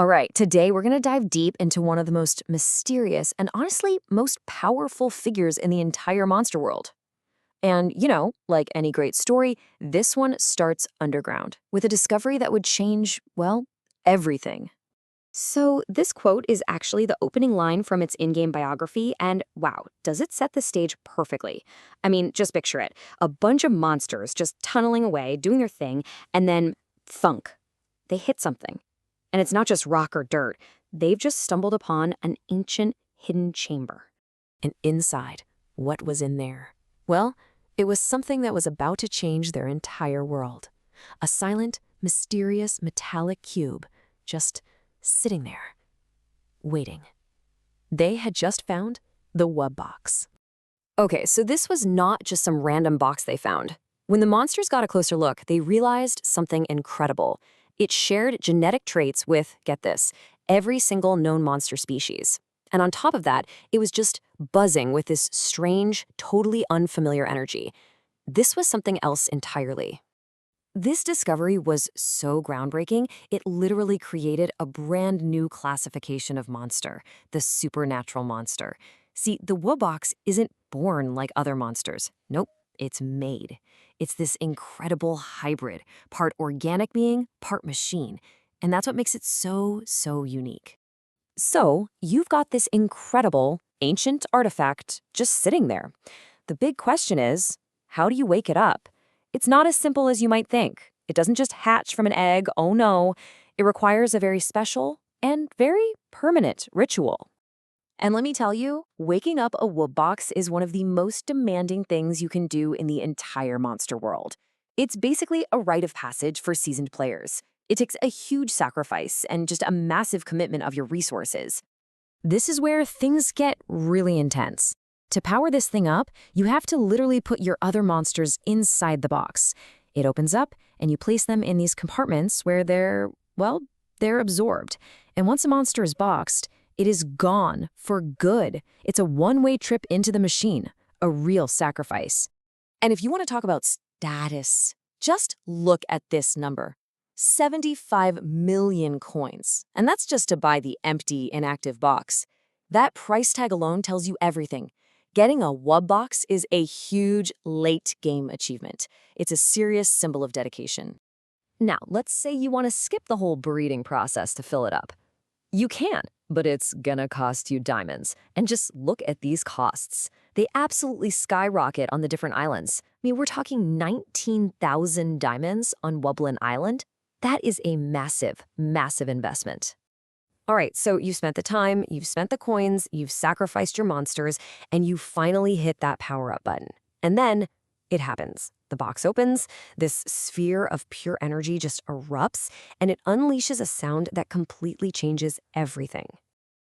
All right, today we're going to dive deep into one of the most mysterious and honestly most powerful figures in the entire monster world. And, like any great story, this one starts underground with a discovery that would change, well, everything. So, this quote is actually the opening line from its in game biography, and wow, does it set the stage perfectly? I mean, just picture it a bunch of monsters just tunneling away, doing their thing, and then thunk, they hit something. And it's not just rock or dirt, they've just stumbled upon an ancient hidden chamber. And inside, what was in there? Well, it was something that was about to change their entire world. A silent, mysterious metallic cube, just sitting there, waiting. They had just found the Wubbox. Okay, so this was not just some random box they found. When the monsters got a closer look, they realized something incredible. It shared genetic traits with, get this, every single known monster species. And on top of that, it was just buzzing with this strange, totally unfamiliar energy. This was something else entirely. This discovery was so groundbreaking, it literally created a brand new classification of monster, the supernatural monster. See, the Wubbox isn't born like other monsters. Nope, it's made. It's this incredible hybrid, part organic being, part machine. And that's what makes it so unique. So, you've got this incredible, ancient artifact just sitting there. The big question is, how do you wake it up? It's not as simple as you might think. It doesn't just hatch from an egg, oh no. It requires a very special and very permanent ritual. And let me tell you, waking up a Wubbox is one of the most demanding things you can do in the entire monster world. It's basically a rite of passage for seasoned players. It takes a huge sacrifice and just a massive commitment of your resources. This is where things get really intense. To power this thing up, you have to literally put your other monsters inside the box. It opens up, and you place them in these compartments where they're absorbed. And once a monster is boxed, it is gone for good. It's a one-way trip into the machine, a real sacrifice. And if you want to talk about status, just look at this number. 75 million coins. And that's just to buy the empty, inactive box. That price tag alone tells you everything. Getting a Wubbox is a huge late-game achievement. It's a serious symbol of dedication. Now, let's say you want to skip the whole breeding process to fill it up. You can, but it's gonna cost you diamonds. And just look at these costs. They absolutely skyrocket on the different islands. I mean, we're talking 19,000 diamonds on Wublin Island. That is a massive, massive investment. All right, so you've spent the time, you've spent the coins, you've sacrificed your monsters, and you finally hit that power-up button. And then it happens. The box opens, this sphere of pure energy just erupts, and it unleashes a sound that completely changes everything.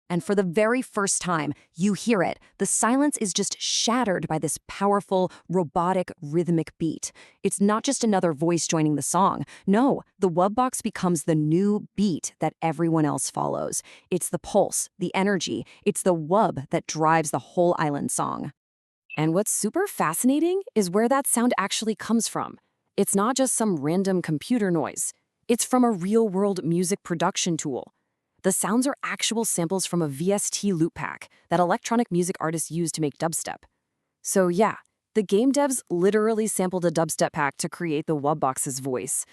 And for the very first time, you hear it. The silence is just shattered by this powerful, robotic, rhythmic beat. It's not just another voice joining the song. No, the Wubbox becomes the new beat that everyone else follows. It's the pulse, the energy. It's the wub that drives the whole island song. And what's super fascinating is where that sound actually comes from. It's not just some random computer noise. It's from a real-world music production tool. The sounds are actual samples from a VST loop pack that electronic music artists use to make dubstep. So yeah, the game devs literally sampled a dubstep pack to create the Wubbox's voice.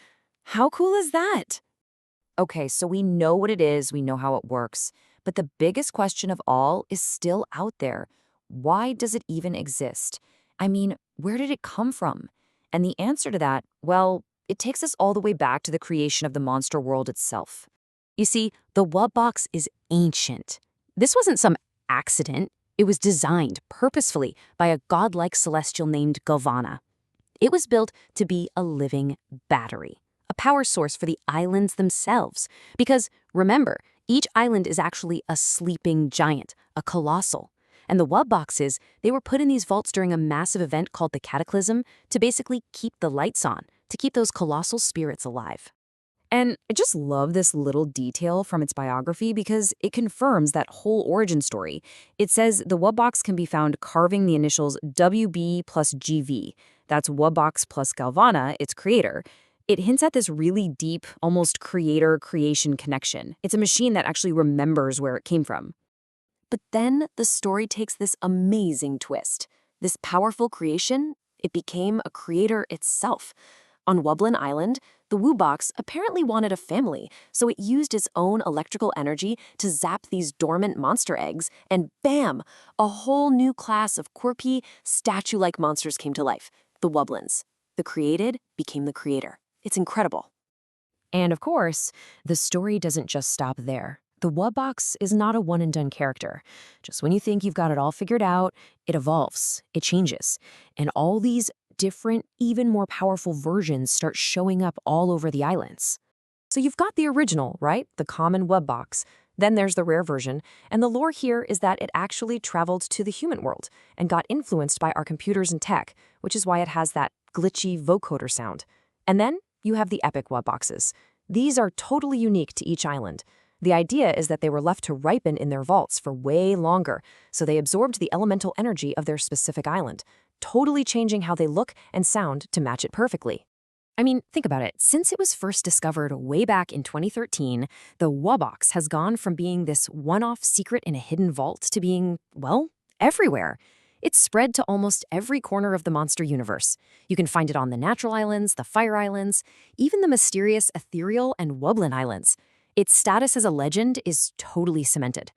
How cool is that? Okay, so we know what it is, we know how it works, but the biggest question of all is still out there. Why does it even exist? I mean, where did it come from? And the answer to that, well, it takes us all the way back to the creation of the monster world itself. You see, the Wubbox is ancient. This wasn't some accident. It was designed purposefully by a godlike celestial named Galvana. It was built to be a living battery, a power source for the islands themselves. Because, remember, each island is actually a sleeping giant, a colossal. And the Wubboxes, they were put in these vaults during a massive event called the Cataclysm to basically keep the lights on, to keep those colossal spirits alive. And I just love this little detail from its biography because it confirms that whole origin story. It says the Wubbox can be found carving the initials WB plus GV. That's Wubbox plus Galvana, its creator. It hints at this really deep, almost creator-creation connection. It's a machine that actually remembers where it came from. But then the story takes this amazing twist. This powerful creation, it became a creator itself. On Wublin Island, the Wubbox apparently wanted a family, so it used its own electrical energy to zap these dormant monster eggs, and bam! A whole new class of quirky, statue-like monsters came to life, the Wublins. The created became the creator. It's incredible. And of course, the story doesn't just stop there. The Wubbox is not a one-and-done character. Just when you think you've got it all figured out, it evolves, it changes, and all these different, even more powerful versions start showing up all over the islands. So you've got the original, right? The common Wubbox. Then there's the rare version, and the lore here is that it actually traveled to the human world and got influenced by our computers and tech, which is why it has that glitchy vocoder sound. And then you have the epic Wubboxes. These are totally unique to each island. The idea is that they were left to ripen in their vaults for way longer, so they absorbed the elemental energy of their specific island, totally changing how they look and sound to match it perfectly. I mean, think about it. Since it was first discovered way back in 2013, the Wubbox has gone from being this one-off secret in a hidden vault to being, well, everywhere. It's spread to almost every corner of the monster universe. You can find it on the natural islands, the fire islands, even the mysterious ethereal and Wublin islands. Its status as a legend is totally cemented.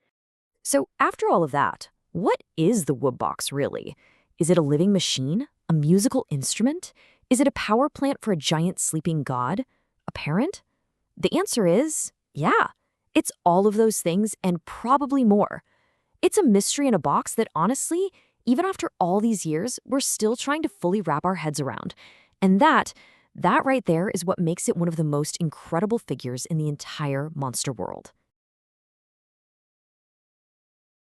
So after all of that, what is the Wubbox really? Is it a living machine? A musical instrument? Is it a power plant for a giant sleeping god? A parent? The answer is, yeah, it's all of those things and probably more. It's a mystery in a box that honestly, even after all these years, we're still trying to fully wrap our heads around. And that right there is what makes it one of the most incredible figures in the entire monster world.